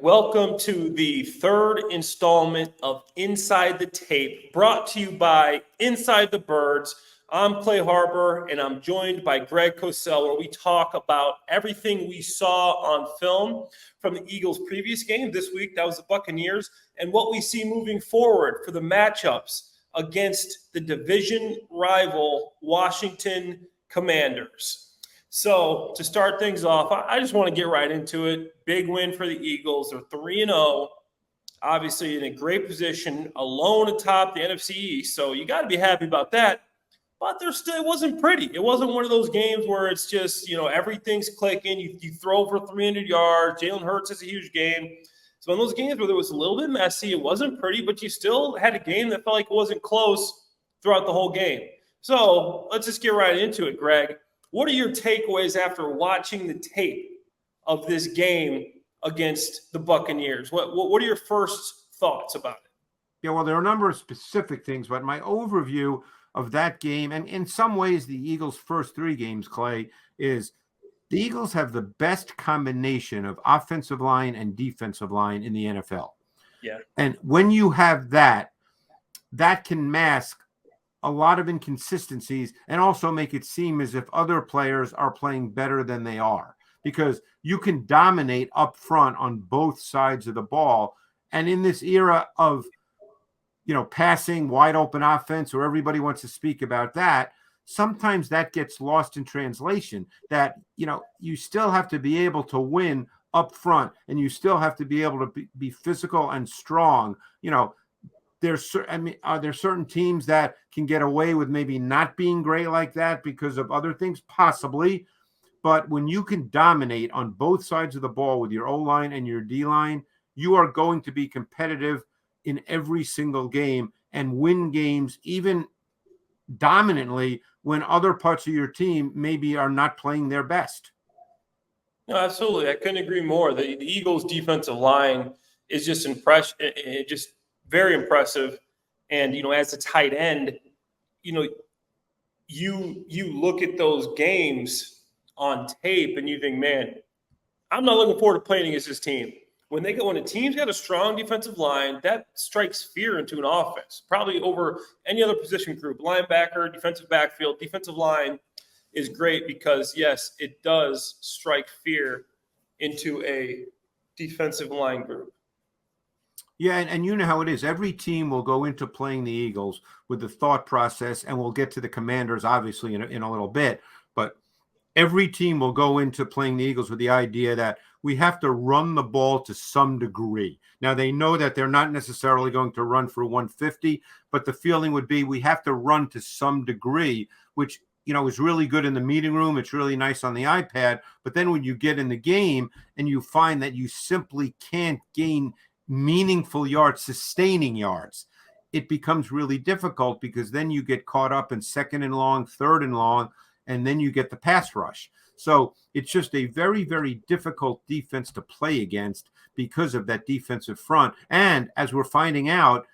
Welcome to the third installment of Inside the Tape, brought to you by Inside the Birds. I'm Clay Harbor, and I'm joined by Greg Cosell, where we talk about everything we saw on film from the Eagles' previous game. This week, that was the Buccaneers, and what we see moving forward for the matchups against the division rival Washington Commanders. So to start things off, I just want to get right into it. Big win for the Eagles. They're 3-0, obviously in a great position, alone atop the NFC East. So you got to be happy about that. But it wasn't pretty. It wasn't one of those games where it's just, everything's clicking. You throw for 300 yards. Jalen Hurts has a huge game. So in those games where it was a little bit messy, it wasn't pretty, but you still had a game that felt like it wasn't close throughout the whole game. So let's just get right into it, Greg. What are your takeaways after watching the tape of this game against the Buccaneers? What are your first thoughts about it? Yeah, well, there are a number of specific things, but my overview of that game, and in some ways the Eagles' first three games, Clay, is the Eagles have the best combination of offensive line and defensive line in the NFL. Yeah. And when you have that can mask a lot of inconsistencies and also make it seem as if other players are playing better than they are, because you can dominate up front on both sides of the ball. And in this era of, passing wide open offense, where everybody wants to speak about that, sometimes that gets lost in translation, that, you still have to be able to win up front, and you still have to be able to be physical and strong. Are there certain teams that can get away with maybe not being great like that because of other things? Possibly. But when you can dominate on both sides of the ball with your O-line and your D-line, you are going to be competitive in every single game and win games even dominantly when other parts of your team maybe are not playing their best. No, absolutely. I couldn't agree more. The Eagles' defensive line is just very impressive. And, as a tight end, you look at those games on tape and you think, man, I'm not looking forward to playing against this team. When a team's got a strong defensive line, that strikes fear into an offense, probably over any other position group. Linebacker, defensive backfield, defensive line is great because, yes, it does strike fear into a defensive line group. Yeah, and you know how it is. Every team will go into playing the Eagles with the thought process, and we'll get to the Commanders, obviously, in a little bit. But every team will go into playing the Eagles with the idea that we have to run the ball to some degree. Now, they know that they're not necessarily going to run for 150, but the feeling would be we have to run to some degree, which, is really good in the meeting room. It's really nice on the iPad. But then when you get in the game and you find that you simply can't gain meaningful yards, sustaining yards, it becomes really difficult, because then you get caught up in second and long, third and long, and then you get the pass rush. So it's just a very, very difficult defense to play against because of that defensive front. And as we're finding out,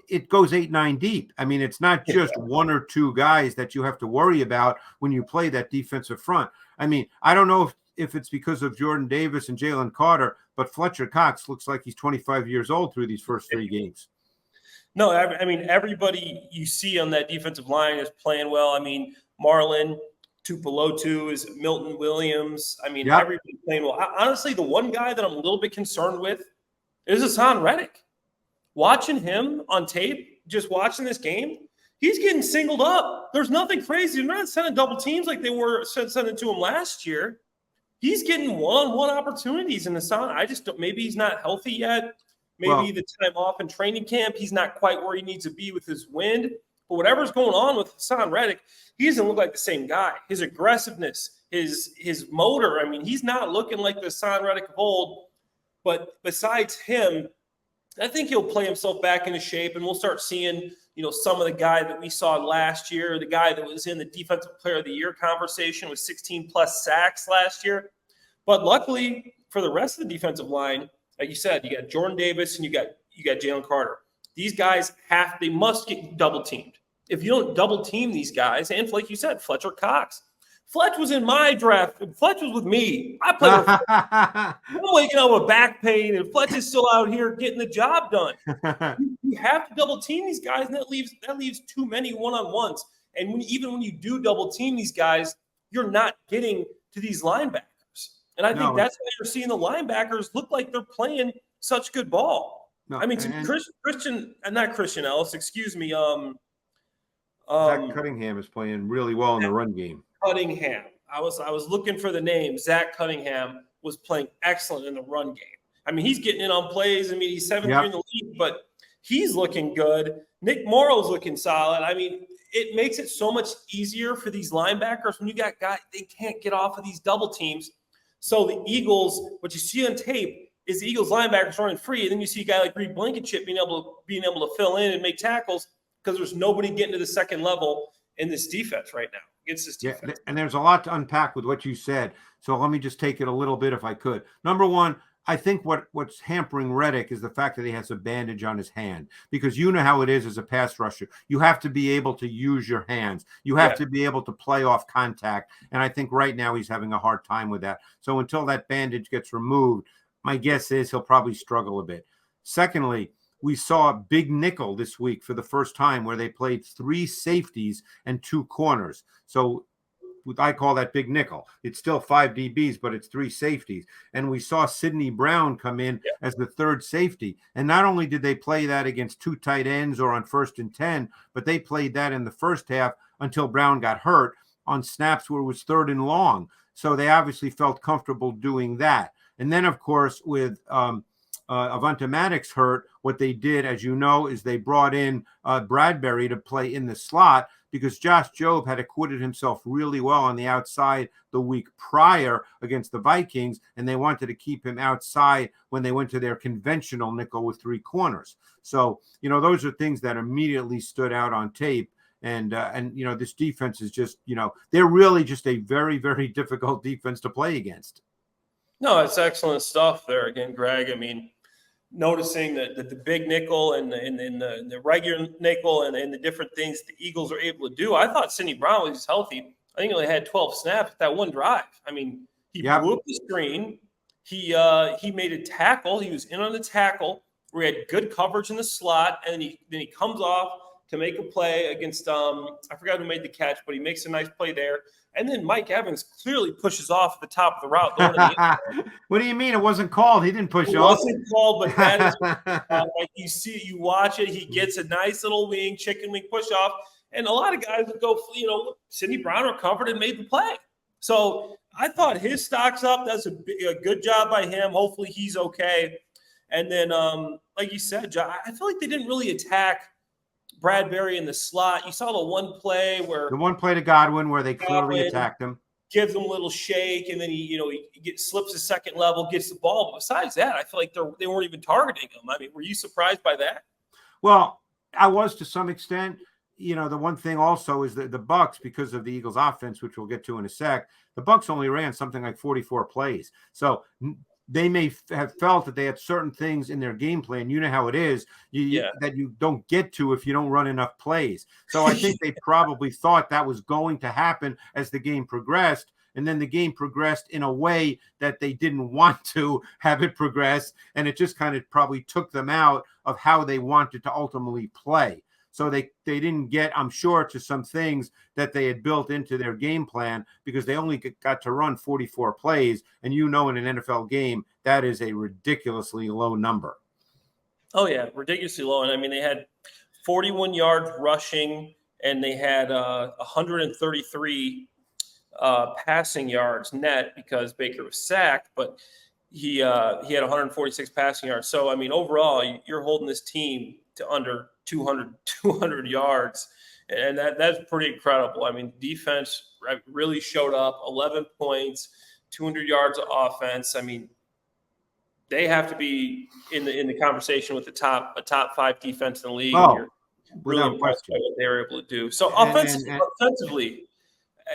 it goes 8-9 deep. I mean, it's not just one or two guys that you have to worry about when you play that defensive front. I mean, I don't know if it's because of Jordan Davis and Jalen Carter, but Fletcher Cox looks like he's 25 years old through these first three games. No, I mean, everybody you see on that defensive line is playing well. I mean, Marlon Tupelotu is Milton Williams. I mean, Everybody's playing well. Honestly, the one guy that I'm a little bit concerned with is Hassan Reddick. Watching him on tape, just watching this game, he's getting singled up. There's nothing crazy. They're not sending double teams like they were sending to him last year. He's getting one-on-one opportunities in Hassan. I just don't – maybe he's not healthy yet. Maybe the time off in training camp, he's not quite where he needs to be with his wind. But whatever's going on with Hassan Reddick, he doesn't look like the same guy. His aggressiveness, his motor, I mean, he's not looking like the Hassan Reddick of old. But besides him, I think he'll play himself back into shape, and we'll start seeing, some of the guy that we saw last year, the guy that was in the Defensive Player of the Year conversation with 16-plus sacks last year. But luckily for the rest of the defensive line, like you said, you got Jordan Davis and you got Jalen Carter. these guys they must get double teamed. If you don't double team these guys, and like you said, Fletcher Cox. Fletch was in my draft. Fletch was with me. I played with Fletch. I'm waking up with back pain, and Fletch is still out here getting the job done. You have to double team these guys, and that leaves too many one-on-ones. And even when you do double team these guys, you're not getting to these linebackers. And I think that's why you're seeing the linebackers look like they're playing such good ball. No, I mean, not Christian Ellis, excuse me. Zach Cunningham is playing really well in the run game. Cunningham. I was looking for the name. Zach Cunningham was playing excellent in the run game. I mean, he's getting in on plays. I mean, he's 7th year in the league, but he's looking good. Nick Morrow's looking solid. I mean, it makes it so much easier for these linebackers when you got guys, they can't get off of these double teams. So the Eagles, what you see on tape is the Eagles linebackers running free, and then you see a guy like Reed Blankenship being able to fill in and make tackles because there's nobody getting to the second level in this defense right now against this defense. Yeah, and there's a lot to unpack with what you said. So let me just take it a little bit if I could. Number one, I think what's hampering Reddick is the fact that he has a bandage on his hand, because you know how it is as a pass rusher. You have to be able to use your hands. You have to be able to play off contact. And I think right now he's having a hard time with that. So until that bandage gets removed, my guess is he'll probably struggle a bit. Secondly, we saw a big nickel this week for the first time where they played 3 safeties and 2 corners. So I call that big nickel. It's still 5 DBs, but it's 3 safeties. And we saw Sidney Brown come in as the 3rd safety. And not only did they play that against 2 tight ends or on 1st and 10, but they played that in the first half until Brown got hurt on snaps where it was 3rd and long. So they obviously felt comfortable doing that. And then, of course, with Avonte Maddox hurt, what they did, as you know, is they brought in Bradbury to play in the slot, because Josh Jobe had acquitted himself really well on the outside the week prior against the Vikings, and they wanted to keep him outside when they went to their conventional nickel with 3 corners. So, those are things that immediately stood out on tape. And this defense is just, they're really just a very, very difficult defense to play against. No, it's excellent stuff there again, Greg. I mean, noticing that the big nickel and the regular nickel and the different things the Eagles are able to do. I thought Sidney Brown was healthy. I think he only had 12 snaps at that one drive. I mean, he blew up the screen. He made a tackle. He was in on the tackle where he had good coverage in the slot, and then he comes off to make a play against I forgot who made the catch, but he makes a nice play there. And then Mike Evans clearly pushes off at the top of the route. What do you mean? It wasn't called. He didn't push off. It wasn't called, but that is like you watch it. He gets a nice little chicken wing push off. And a lot of guys would go, Sidney Brown recovered and made the play. So I thought his stock's up. That's a good job by him. Hopefully he's okay. And then, like you said, I feel like they didn't really attack Bradbury in the slot. You saw the one play to Godwin where they clearly attacked him. Gives him a little shake, and then he slips his second level, gets the ball. But besides that, I feel like they weren't even targeting him. I mean, were you surprised by that? Well, I was to some extent. The one thing also is that the Bucs, because of the Eagles' offense, which we'll get to in a sec, the Bucs only ran something like 44 plays. So they may have felt that they had certain things in their game plan. You know how it is that you don't get to if you don't run enough plays. So I think they probably thought that was going to happen as the game progressed. And then the game progressed in a way that they didn't want to have it progress. And it just kind of probably took them out of how they wanted to ultimately play. So they didn't get, I'm sure, to some things that they had built into their game plan, because they only got to run 44 plays. And in an NFL game, that is a ridiculously low number. Oh, yeah, ridiculously low. And I mean, they had 41 yards rushing, and they had 133 passing yards net because Baker was sacked, but he had 146 passing yards. So, I mean, overall, you're holding this team to under 200 yards. And that's pretty incredible. I mean, defense really showed up, 11 points, 200 yards of offense. I mean, they have to be in the conversation with a top 5 defense in the league. Oh, you're really impressed by what they're able to do. So offensively,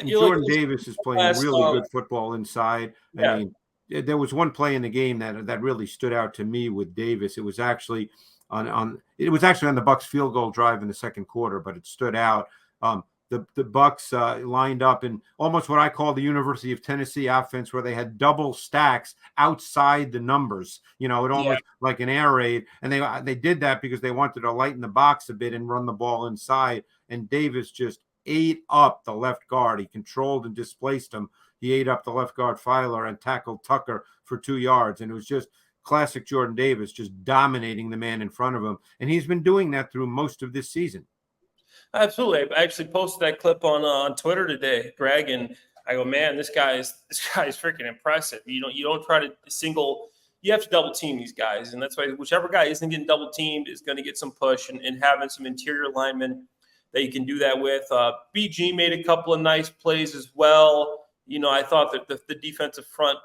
Jordan Davis is playing really good football inside. I mean, there was one play in the game that really stood out to me with Davis. It was actually on it was actually on the Bucks field goal drive in the second quarter, but it stood out. The Bucks lined up in almost what I call the University of Tennessee offense, where they had double stacks outside the numbers. It almost like an air raid, and they did that because they wanted to lighten the box a bit and run the ball inside. And Davis just ate up the left guard. He controlled and displaced him. He ate up the left guard Filer and tackled Tucker for 2 yards, and it was just classic Jordan Davis, just dominating the man in front of him. And he's been doing that through most of this season. Absolutely. I actually posted that clip on Twitter today, Greg, and I go, man, this guy is freaking impressive. You don't try to single. You have to double team these guys, and that's why whichever guy isn't getting double teamed is going to get some push, and having some interior linemen that you can do that with. BG made a couple of nice plays as well. I thought that the defensive front,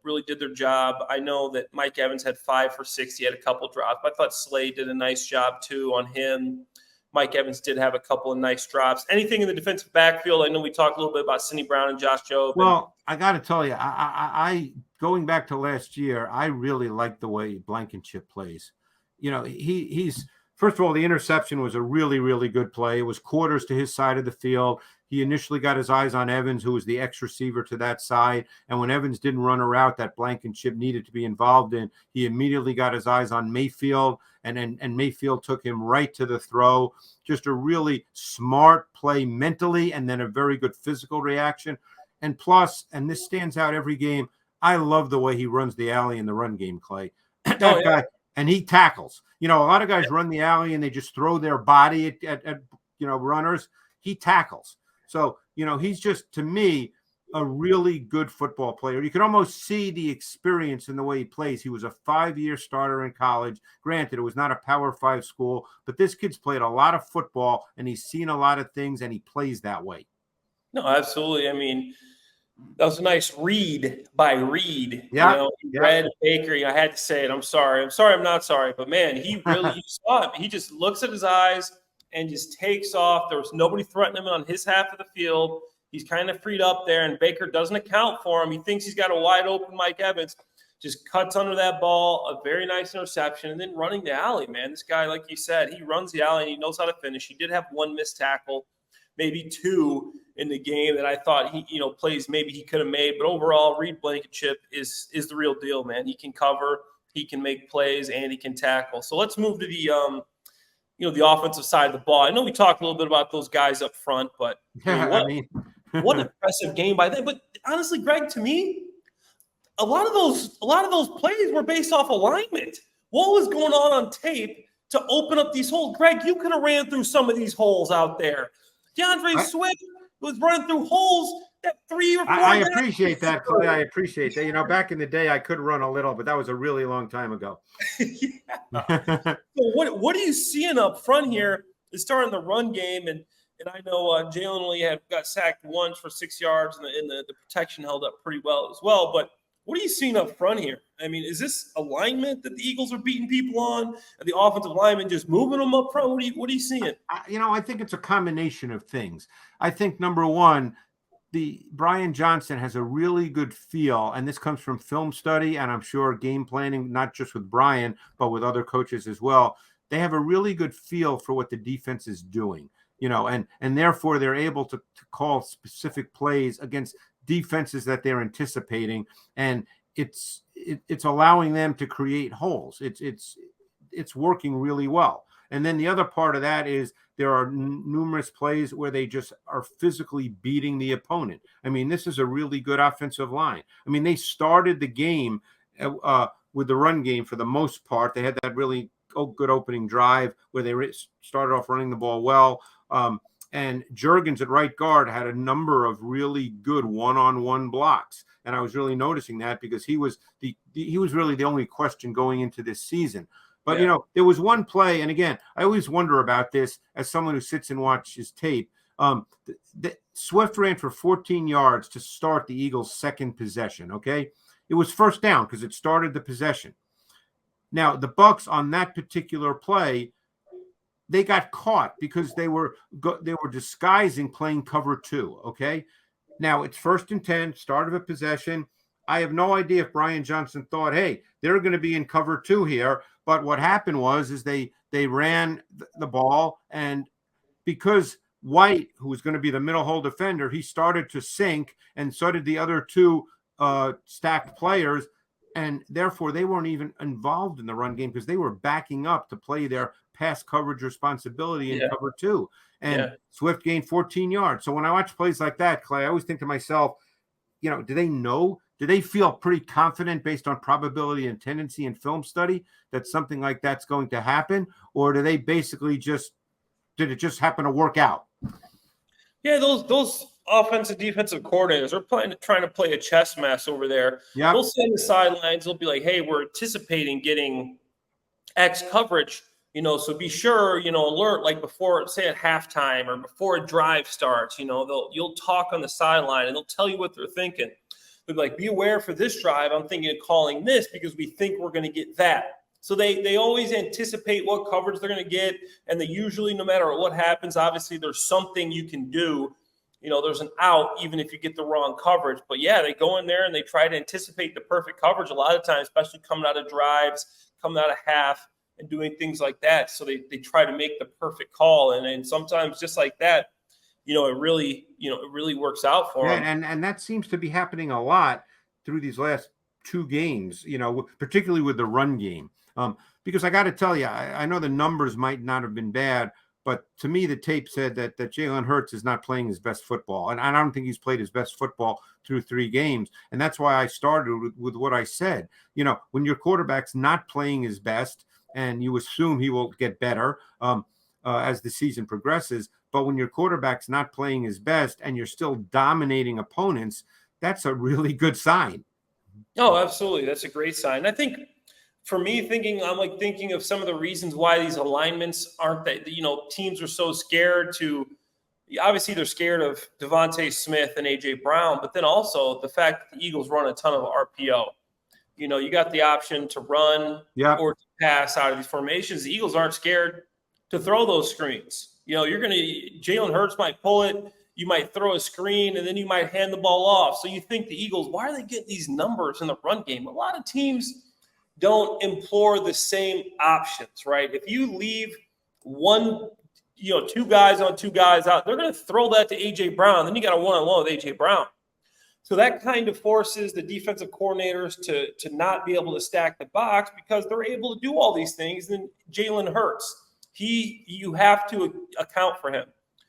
really did their job. I know that Mike Evans had 5 for 6. He had a couple drops. But I thought Slade did a nice job too on him. Mike Evans did have a couple of nice drops. Anything in the defensive backfield? I know we talked a little bit about Sidney Brown and Josh Jobe. Well, I got to tell you, I going back to last year, I really like the way Blankenship plays. He's first of all, the interception was a really, really good play. It was quarters to his side of the field. He initially got his eyes on Evans, who was the X receiver to that side. And when Evans didn't run a route that Blankenship needed to be involved in, he immediately got his eyes on Mayfield, and Mayfield took him right to the throw. Just a really smart play mentally, and then a very good physical reaction. And plus, and this stands out every game, I love the way he runs the alley in the run game, Clay. That guy, and he tackles. A lot of guys run the alley and they just throw their body at runners. He tackles. So, he's just, to me, a really good football player. You can almost see the experience in the way he plays. He was a 5-year starter in college. Granted, it was not a Power 5 school, but this kid's played a lot of football, and he's seen a lot of things, and he plays that way. No, absolutely. I mean, that was a nice read by Reed. Yeah. Red Baker. I had to say it. I'm sorry. I'm not sorry. But, man, he really you saw it. He just looks at his eyes and just takes off. There was nobody threatening him on his half of the field. He's kind of freed up there, and Baker doesn't account for him. He thinks he's got a wide open Mike Evans. Just cuts under that ball, a very nice interception, and then running the alley, man. This guy, like you said, he runs the alley and he knows how to finish. He did have one missed tackle, maybe 2 in the game that I thought plays maybe he could have made. But overall, Reed Blankenship is the real deal, man. He can cover, he can make plays, and he can tackle. So let's move to the the offensive side of the ball. I know we talked a little bit about those guys up front, but what an impressive game by them. But honestly, Greg, to me, a lot of those plays were based off alignment. What was going on tape to open up these holes? Greg, you could have ran through some of these holes out there. DeAndre Swift was running through holes that 3 or 4. I appreciate that, Clay. I appreciate that. Back in the day, I could run a little, but that was a really long time ago. So what are you seeing up front here? Is starting the run game, and I know Jalen only got sacked once for 6 yards, and the protection held up pretty well as well. But what are you seeing up front here? I mean, is this alignment that the Eagles are beating people on, and the offensive linemen just moving them up front? What are you seeing? I think it's a combination of things. I think, number one, Brian Johnson has a really good feel, and this comes from film study, and I'm sure game planning, not just with Brian, but with other coaches as well. They have a really good feel for what the defense is doing, and therefore they're able to call specific plays against defenses that they're anticipating, and it's allowing them to create holes. It's working really well. And then the other part of that is there are numerous plays where they just are physically beating the opponent. I mean, this is a really good offensive line. I mean, they started the game with the run game for the most part. They had that really good opening drive where they started off running the ball well. And Juergens at right guard had a number of really good one-on-one blocks. And I was really noticing that because he was really the only question going into this season. But, there was one play, and again, I always wonder about this as someone who sits and watches tape. Swift ran for 14 yards to start the Eagles' second possession, okay? It was first down because it started the possession. Now, the Bucks on that particular play, they got caught because they were disguising playing cover 2, okay? Now, it's 1st and 10, start of a possession. I have no idea if Brian Johnson thought, hey, they're going to be in cover 2 here. But what happened is they ran the ball, and because White, who was going to be the middle hole defender, he started to sink, and so did the other two stacked players. And therefore, they weren't even involved in the run game because they were backing up to play their pass coverage responsibility in cover two. And Swift gained 14 yards. So when I watch plays like that, Clay, I always think to myself, do they know? Do they feel pretty confident based on probability and tendency and film study that something like that's going to happen? Or do they basically did it just happen to work out? Yeah, those offensive defensive coordinators, they're trying to play a chess match over there. Yeah. They'll sit on the sidelines. They'll be like, hey, we're anticipating getting X coverage, so be sure, alert like before, say at halftime or before a drive starts, you'll talk on the sideline and they'll tell you what they're thinking. They'll be like, be aware for this drive, I'm thinking of calling this because we think we're going to get that. So they always anticipate what coverage they're going to get, and they usually, no matter what happens, obviously there's something you can do. There's an out even if you get the wrong coverage. But, yeah, they go in there and they try to anticipate the perfect coverage a lot of times, especially coming out of drives, coming out of half, and doing things like that. So they try to make the perfect call. And sometimes just like that, it really works out for them. And that seems to be happening a lot through these last two games, particularly with the run game. Because I got to tell you, I know the numbers might not have been bad, but to me, the tape said that Jalen Hurts is not playing his best football. And I don't think he's played his best football through 3 games. And that's why I started with what I said. When your quarterback's not playing his best and you assume he will get better as the season progresses, but when your quarterback's not playing his best and you're still dominating opponents, that's a really good sign. Oh, absolutely. That's a great sign. I think for me, I'm thinking of some of the reasons why these alignments aren't that, teams are so scared to, obviously they're scared of Devontae Smith and A.J. Brown, but then also the fact that the Eagles run a ton of RPO. You got the option to run or to pass out of these formations. The Eagles aren't scared to throw those screens. Jalen Hurts might pull it. You might throw a screen, and then you might hand the ball off. So you think the Eagles, why are they getting these numbers in the run game? A lot of teams don't implore the same options, right? If you leave 2 guys on 2 guys out, they're going to throw that to A.J. Brown. Then you got a one-on-one with A.J. Brown. So that kind of forces the defensive coordinators to not be able to stack the box because they're able to do all these things. And Jalen Hurts, you have to account for him.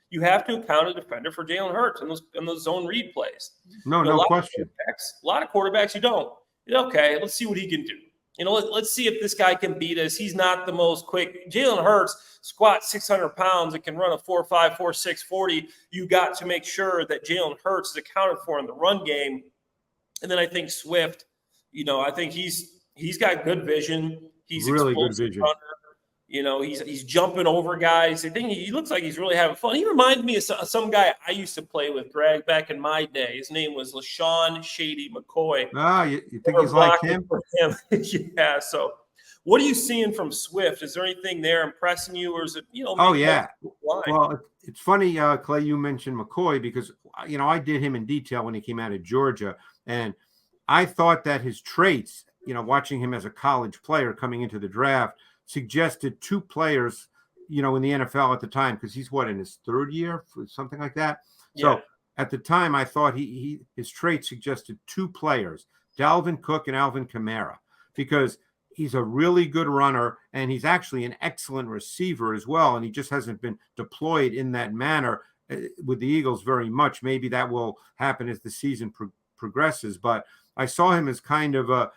You have to account a defender for Jalen Hurts in those zone read plays. No question. A lot of quarterbacks you don't. Okay, let's see what he can do. Let's see if this guy can beat us. He's not the most quick. Jalen Hurts squats 600 pounds and can run a 4.5, 4.6 40. You got to make sure that Jalen Hurts is accounted for in the run game. And then I think Swift, I think he's got good vision. He's really good vision. Runner. He's jumping over guys. I think he looks like he's really having fun. He reminds me of some guy I used to play with, Greg, back in my day. His name was LaShawn Shady McCoy. You think he's like him? Yeah. So what are you seeing from Swift? Is there anything there impressing you, or is it, Oh, yeah. Well, it's funny, Clay, you mentioned McCoy because, I did him in detail when he came out of Georgia. And I thought that his traits, watching him as a college player coming into the draft, suggested 2 players, in the NFL at the time, because he's in his 3rd year, something like that. So at the time, I thought his traits suggested 2 players, Dalvin Cook and Alvin Kamara, because he's a really good runner and he's actually an excellent receiver as well. And he just hasn't been deployed in that manner with the Eagles very much. Maybe that will happen as the season progresses. But I saw him as kind of a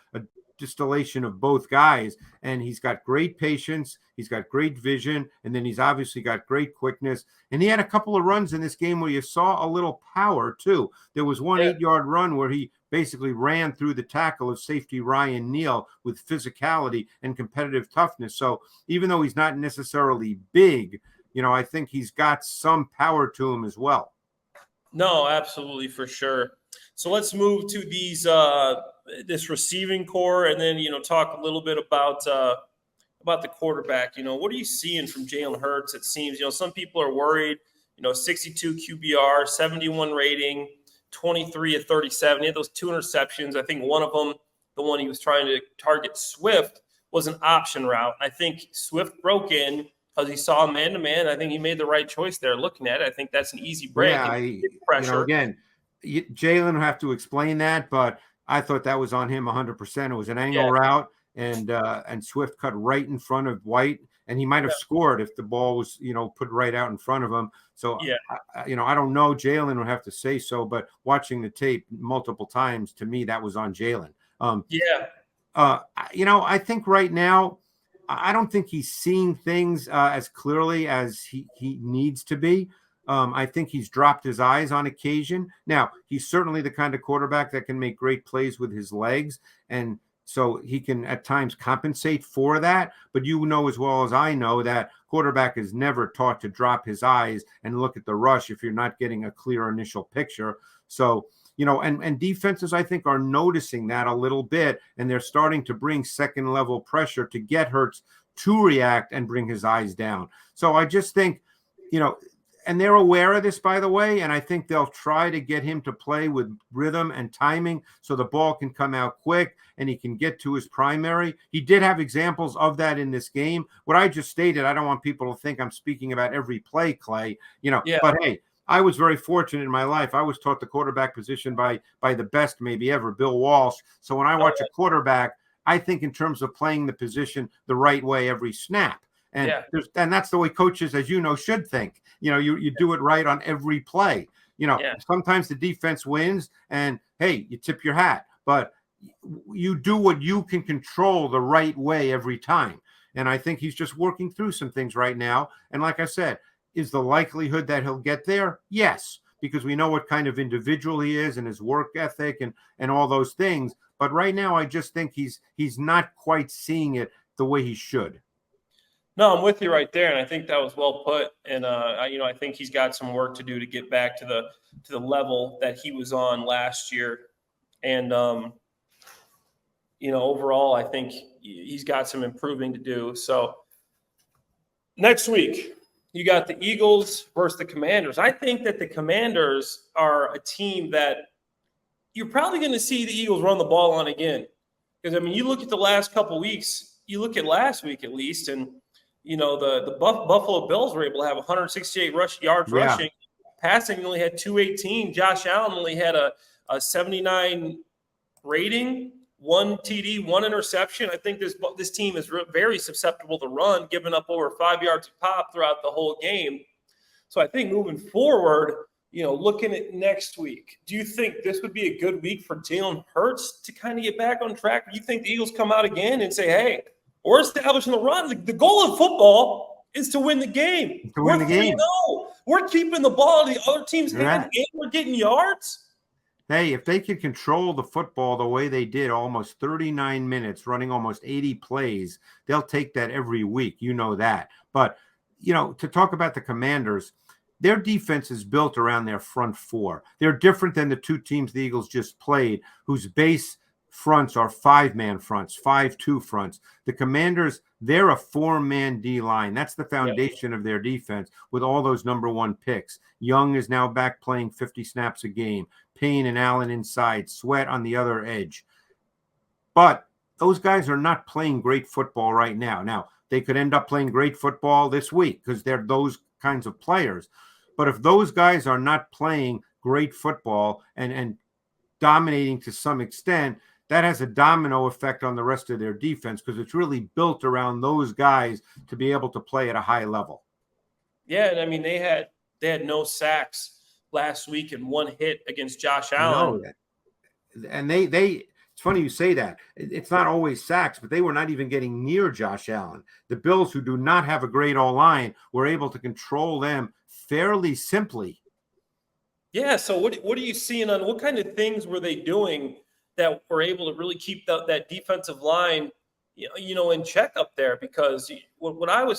distillation of both guys, and he's got great patience, he's got great vision, and then he's obviously got great quickness. And he had a couple of runs in this game where you saw a little power too. There was one 8-yard run where he basically ran through the tackle of safety Ryan Neal with physicality and competitive toughness. So even though he's not necessarily big, I think he's got some power to him as well. No, absolutely, for sure. So let's move to this receiving core, and then talk a little bit about the quarterback. What are you seeing from Jalen Hurts? It seems some people are worried. 62 QBR, 71 rating, 23 of 37. He had those 2 interceptions. I think one of them, the one he was trying to target Swift, was an option route. I think Swift broke in because he saw man-to-man. I think he made the right choice there looking at it. I think that's an easy break Yeah, and pressure. again, Jalen will have to explain that, but I thought that was on him 100%. It was an angle route, and Swift cut right in front of White, and he might have scored if the ball was, put right out in front of him. So, I don't know. Jalen would have to say so, but watching the tape multiple times, to me, that was on Jalen. I think right now, I don't think he's seeing things as clearly as he needs to be. I think he's dropped his eyes on occasion. Now, he's certainly the kind of quarterback that can make great plays with his legs, and so he can at times compensate for that. But you know as well as I know that quarterback is never taught to drop his eyes and look at the rush if you're not getting a clear initial picture. So, and defenses, I think, are noticing that a little bit, and they're starting to bring second level pressure to get Hurts to react and bring his eyes down. So I just think, and they're aware of this, by the way, and I think they'll try to get him to play with rhythm and timing so the ball can come out quick and he can get to his primary. He did have examples of that in this game. What I just stated, I don't want people to think I'm speaking about every play, Clay, but hey, I was very fortunate in my life. I was taught the quarterback position by the best maybe ever, Bill Walsh. So when I watch a quarterback, I think in terms of playing the position the right way every snap. And that's the way coaches, as you know, should think. You do it right on every play. Sometimes the defense wins and, hey, you tip your hat. But you do what you can control the right way every time. And I think he's just working through some things right now. And like I said, is the likelihood that he'll get there? Yes, because we know what kind of individual he is and his work ethic and all those things. But right now, I just think he's not quite seeing it the way he should. No, I'm with you right there, and I think that was well put. And I think he's got some work to do to get back to the level that he was on last year. And overall, I think he's got some improving to do. So next week, you got the Eagles versus the Commanders. I think that the Commanders are a team that you're probably going to see the Eagles run the ball on again. Because, you look at the last couple weeks, you look at last week at least, and the Buffalo Bills were able to have 168 yards rushing. Passing only had 218. Josh Allen only had a 79 rating, 1 TD, 1 interception. I think this team is very susceptible to run, giving up over 5 yards a pop throughout the whole game. So I think moving forward, looking at next week, do you think this would be a good week for Jalen Hurts to kind of get back on track? Do you think the Eagles come out again and say, hey, we're establishing the run? The goal of football is to win the game. We're 3-0. We're keeping the ball in the other team's hand and we're getting yards. Hey, if they could control the football the way they did, almost 39 minutes, running almost 80 plays, they'll take that every week. You know that. But, to talk about the Commanders, their defense is built around their front four. They're different than the two teams the Eagles just played, whose base fronts are 5-man fronts, 5-2 fronts. The Commanders, they're a 4-man D-line. That's the foundation of their defense with all those number 1 picks. Young is now back playing 50 snaps a game. Payne and Allen inside, Sweat on the other edge. But those guys are not playing great football right now. Now, they could end up playing great football this week because they're those kinds of players. But if those guys are not playing great football and dominating to some extent, that has a domino effect on the rest of their defense because it's really built around those guys to be able to play at a high level. Yeah, and they had no sacks last week and 1 hit against Josh Allen. And they it's funny you say that. It's not always sacks, but they were not even getting near Josh Allen. The Bills, who do not have a great O-line, were able to control them fairly simply. Yeah, so what are you seeing on what kind of things were they doing that were able to really keep that defensive line, in check up there? Because what I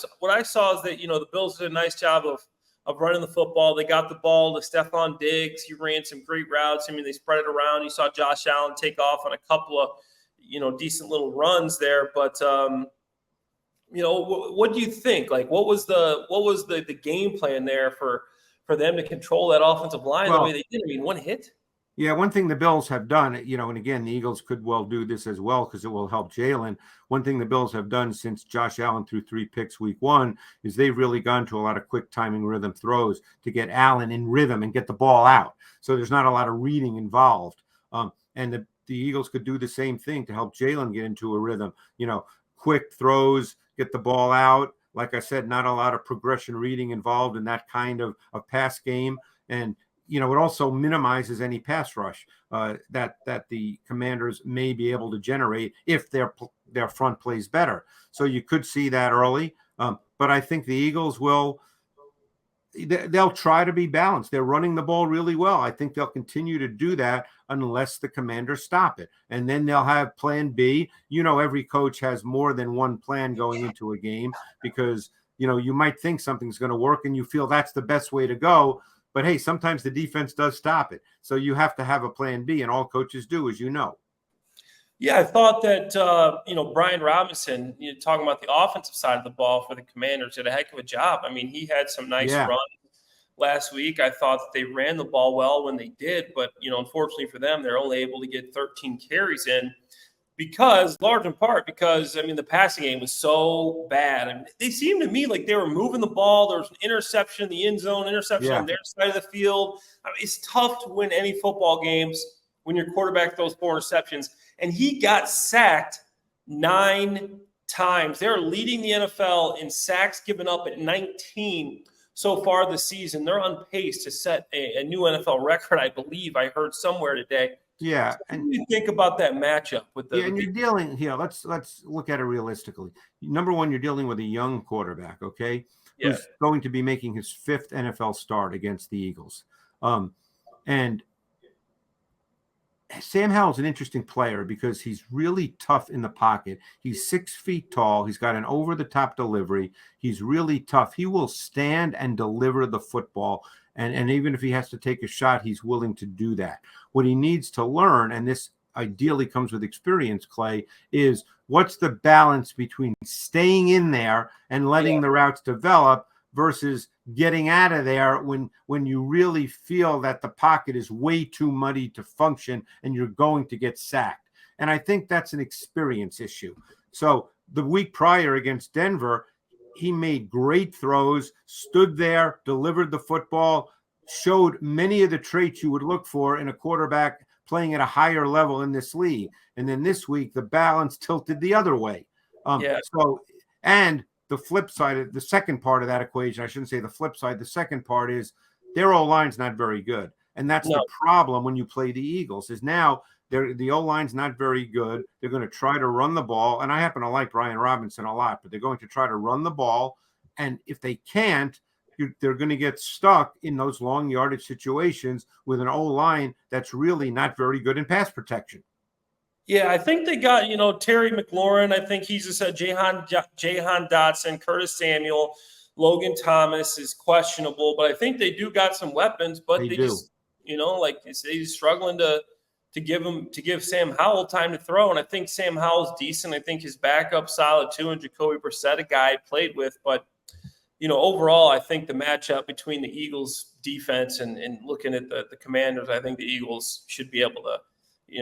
saw is that the Bills did a nice job of running the football. They got the ball to Stephon Diggs. He ran some great routes. They spread it around. You saw Josh Allen take off on a couple of decent little runs there. But what do you think? Like, what was the game plan there for them to control that offensive line the way they did? 1 hit. Yeah, one thing the Bills have done, and again, the Eagles could well do this as well because it will help Jalen. One thing the Bills have done since Josh Allen threw 3 picks week 1 is they've really gone to a lot of quick timing rhythm throws to get Allen in rhythm and get the ball out. So there's not a lot of reading involved. And the Eagles could do the same thing to help Jalen get into a rhythm. Quick throws, get the ball out. Like I said, not a lot of progression reading involved in that kind of pass game. And it also minimizes any pass rush that the Commanders may be able to generate if their front plays better. So you could see that early. But I think the Eagles they'll try to be balanced. They're running the ball really well. I think they'll continue to do that unless the Commanders stop it. And then they'll have plan B. Every coach has more than one plan going into a game because, you might think something's going to work and you feel that's the best way to go. But hey, sometimes the defense does stop it. So you have to have a plan B, and all coaches do, as you know. Yeah, I thought that, Brian Robinson, talking about the offensive side of the ball for the Commanders, did a heck of a job. I mean, he had some nice runs last week. I thought that they ran the ball well when they did, but, unfortunately for them, they're only able to get 13 carries in large in part because, the passing game was so bad. I mean, they seemed to me like they were moving the ball. There was an interception in the end zone, interception on their side of the field. It's tough to win any football games when your quarterback throws 4 interceptions. And he got sacked 9 times. They're leading the NFL in sacks given up at 19 so far this season. They're on pace to set a new NFL record, I believe. I heard somewhere today. Yeah. So what do you think about that matchup with the? And you're dealing here. Let's look at it realistically. Number one, you're dealing with a young quarterback, okay, who's going to be making his 5th NFL start against the Eagles. And Sam Howell's an interesting player because he's really tough in the pocket. He's 6 feet tall. He's got an over-the-top delivery. He's really tough. He will stand and deliver the football. And even if he has to take a shot, he's willing to do that. What he needs to learn, and this ideally comes with experience, Clay, is what's the balance between staying in there and letting the routes develop versus getting out of there when you really feel that the pocket is way too muddy to function and you're going to get sacked. And I think that's an experience issue. So the week prior against Denver, he made great throws, stood there, delivered the football, showed many of the traits you would look for in a quarterback playing at a higher level in this league. And then this week, the balance tilted the other way. And the flip side, the second part of that equation, I shouldn't say the flip side, the second part is their O-line's not very good. And that's the problem when you play the Eagles, is now the O-line's not very good. They're going to try to run the ball. And I happen to like Brian Robinson a lot, but they're going to try to run the ball. And if they can't, they're going to get stuck in those long yardage situations with an O-line that's really not very good in pass protection. Yeah, I think they got, Terry McLaurin. I think he's just Jahan Dotson, Curtis Samuel, Logan Thomas is questionable, but I think they do got some weapons, but they just, like he's struggling to give Sam Howell time to throw. And I think Sam Howell's decent. I think his backup solid too, and Jacoby Brissett, a guy I played with, but overall, I think the matchup between the Eagles defense and looking at the Commanders, I think the Eagles should be able to,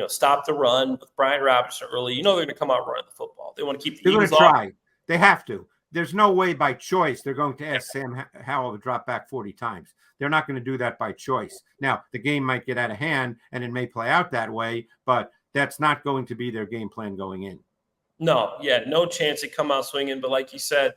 stop the run with Brian Robinson early. They're going to come out running the football. They want to keep the Eagles off. They're going to try. They have to. There's no way by choice they're going to ask Sam Howell to drop back 40 times. They're not going to do that by choice. Now, the game might get out of hand, and it may play out that way, but that's not going to be their game plan going in. No chance they come out swinging. But like you said,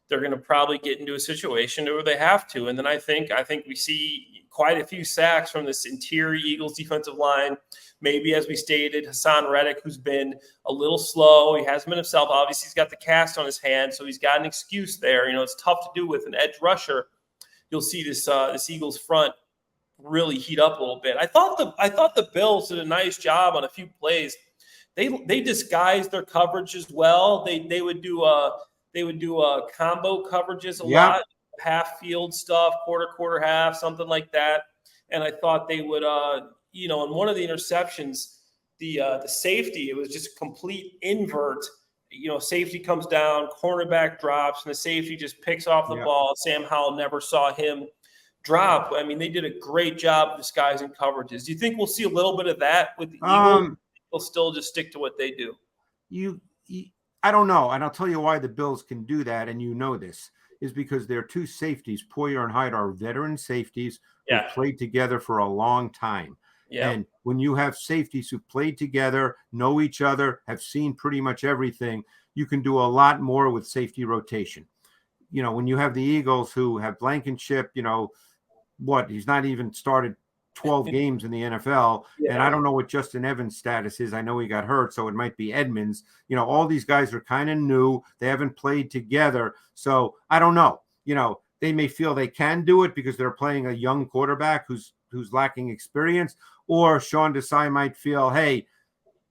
they're going to probably get into a situation where they have to. And then I think we see quite a few sacks from this interior Eagles defensive line. Maybe, as we stated, Hassan Reddick, who's been a little slow. He hasn't been himself. Obviously, he's got the cast on his hand, so he's got an excuse there. It's tough to do with an edge rusher. You'll see this Eagles front really heat up a little bit. I thought the Bills did a nice job on a few plays. They disguised their coverage as well. They would do combo coverages a lot, half field stuff, quarter, half, something like that. And I thought they would, in one of the interceptions, the safety, it was just a complete invert. Safety comes down, cornerback drops, and the safety just picks off the ball. Sam Howell never saw him drop. I mean, they did a great job of disguising coverages. Do you think we'll see a little bit of that with the Eagles? They'll still just stick to what they do. You, I don't know, and I'll tell you why the Bills can do that, and you know this is because their two safeties, Poyer and Hyde, are veteran safeties who've played together for a long time. Yeah. And when you have safeties who played together, know each other, have seen pretty much everything, you can do a lot more with safety rotation. You know, when you have the Eagles who have Blankenship, you know, he's not even started 12 games in the NFL. Yeah. And I don't know what Justin Evans' status is. I know he got hurt, so it might be Edmonds. You know, all these guys are kind of new. They haven't played together. So I don't know. You know, they may feel they can do it because they're playing a young quarterback who's lacking experience. Or Sean Desai might feel, hey,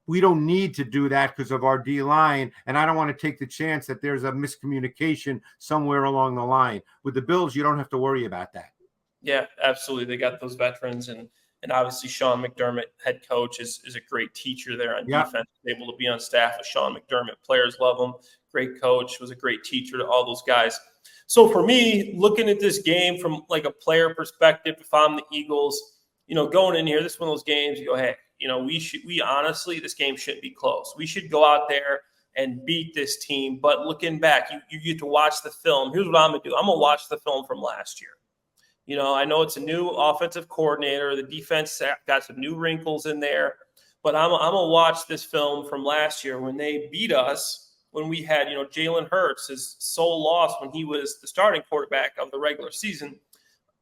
we don't need to do that because of our D-line, and I don't want to take the chance that there's a miscommunication somewhere along the line. With the Bills, you don't have to worry about that. Yeah, absolutely. They got those veterans, and obviously Sean McDermott, head coach, is a great teacher there on defense. Able to be on staff with Sean McDermott. Players love him. Great coach. Was a great teacher to all those guys. So for me, looking at this game from like a player perspective, if I'm the Eagles, you know, going in here, this is one of those games you go, hey, you know, we honestly, this game shouldn't be close. We should go out there and beat this team. But looking back, you get to watch the film. Here's what I'm going to do. I'm going to watch the film from last year. You know, I know it's a new offensive coordinator. The defense got some new wrinkles in there. But I'm going to watch this film from last year when they beat us, when we had, you know, Jalen Hurts, his sole loss when he was the starting quarterback of the regular season.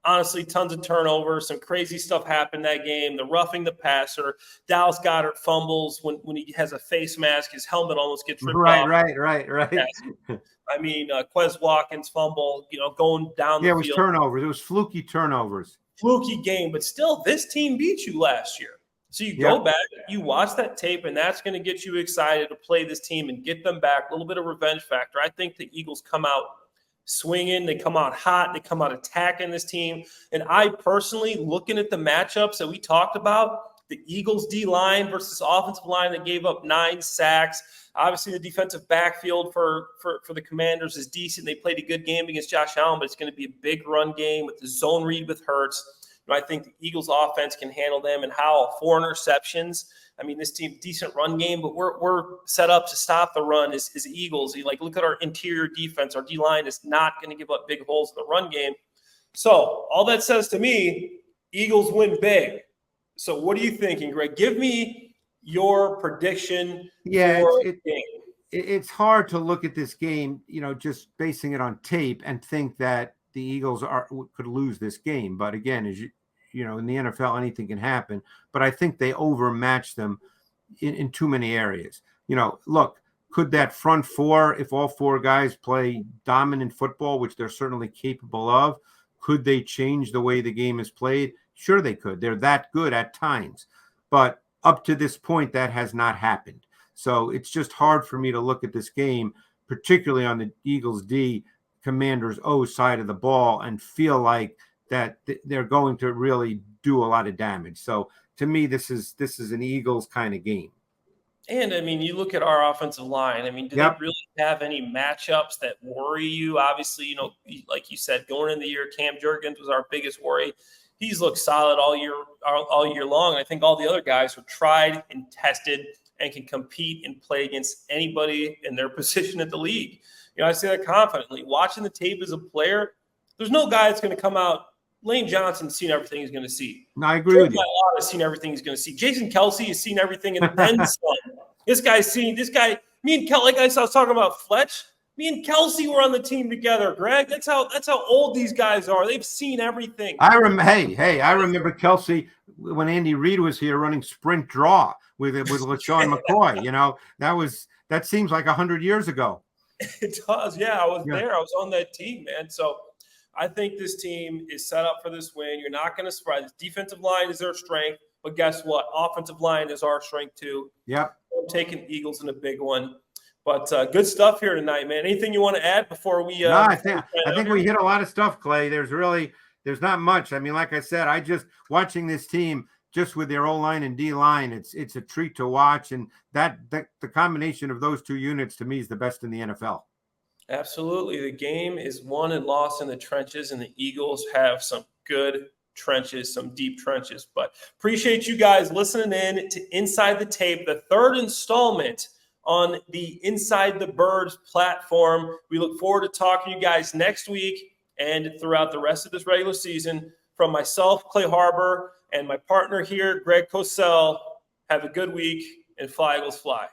Honestly, tons of turnovers, some crazy stuff happened that game. The roughing the passer, Dallas Goedert fumbles when he has a face mask, his helmet almost gets ripped off. Right. Yes. I mean, Quez Watkins fumble, you know, going down the field. Yeah, it was turnovers. It was fluky turnovers. Fluky game, but still, this team beat you last year. So you go back, you watch that tape, and that's going to get you excited to play this team and get them back. A little bit of revenge factor. I think the Eagles come out swinging. They come out hot. They come out attacking this team. And I personally, looking at the matchups that we talked about, the Eagles D-line versus offensive line that gave up 9 sacks. Obviously, the defensive backfield for the Commanders is decent. They played a good game against Josh Allen, but it's going to be a big run game with the zone read with Hurts. You know, I think the Eagles offense can handle them. And Howell, 4 interceptions. I mean, this team, decent run game, but we're set up to stop the run as Eagles. Like, look at our interior defense. Our D-line is not going to give up big holes in the run game. So all that says to me, Eagles win big. So what are you thinking, Greg? Give me your prediction. Yeah, it's hard to look at this game, you know, just basing it on tape and think that the Eagles could lose this game. But again, as you know, in the NFL, anything can happen. But I think they overmatched them in too many areas. You know, look, could that front four, if all 4 guys play dominant football, which they're certainly capable of, could they change the way the game is played? Sure, they could. They're that good at times. But up to this point, that has not happened. So it's just hard for me to look at this game, particularly on the Eagles D, Commanders O side of the ball, and feel like that they're going to really do a lot of damage. So to me, this is an Eagles kind of game. And I mean, you look at our offensive line. I mean, do they really have any matchups that worry you? Obviously, you know, like you said, going into the year, Cam Jurgens was our biggest worry. He's looked solid all year long. I think all the other guys have tried and tested and can compete and play against anybody in their position at the league. You know, I say that confidently. Watching the tape as a player, there's no guy that's going to come out. Lane Johnson's seen everything he's going to see. No, I agree with you. Has seen everything he's going to see. Jason Kelsey has seen everything and then some. This guy's seen this guy. Me and Kelsey, like I was talking about Fletch. Me and Kelsey were on the team together, Greg. That's how old these guys are. They've seen everything. I remember Kelsey when Andy Reid was here running sprint draw with LaShawn McCoy. You know, that seems like 100 years ago. It does, yeah. I was there. I was on that team, man. So I think this team is set up for this win. You're not going to surprise. This defensive line is their strength, but guess what? Offensive line is our strength too. Yep. I'm taking Eagles in a big one. But good stuff here tonight, man. Anything you want to add before we? No, I think we hit a lot of stuff, Clay. There's not much. I mean, like I said, I just watching this team just with their O-line and D-line, it's a treat to watch, and that the combination of those 2 units to me is the best in the NFL. Absolutely. The game is won and lost in the trenches, and the Eagles have some good trenches, some deep trenches. But appreciate you guys listening in to Inside the Tape, the third installment on the Inside the Birds platform. We look forward to talking to you guys next week and throughout the rest of this regular season. From myself, Clay Harbor, and my partner here, Greg Cosell, have a good week and fly, Eagles, fly.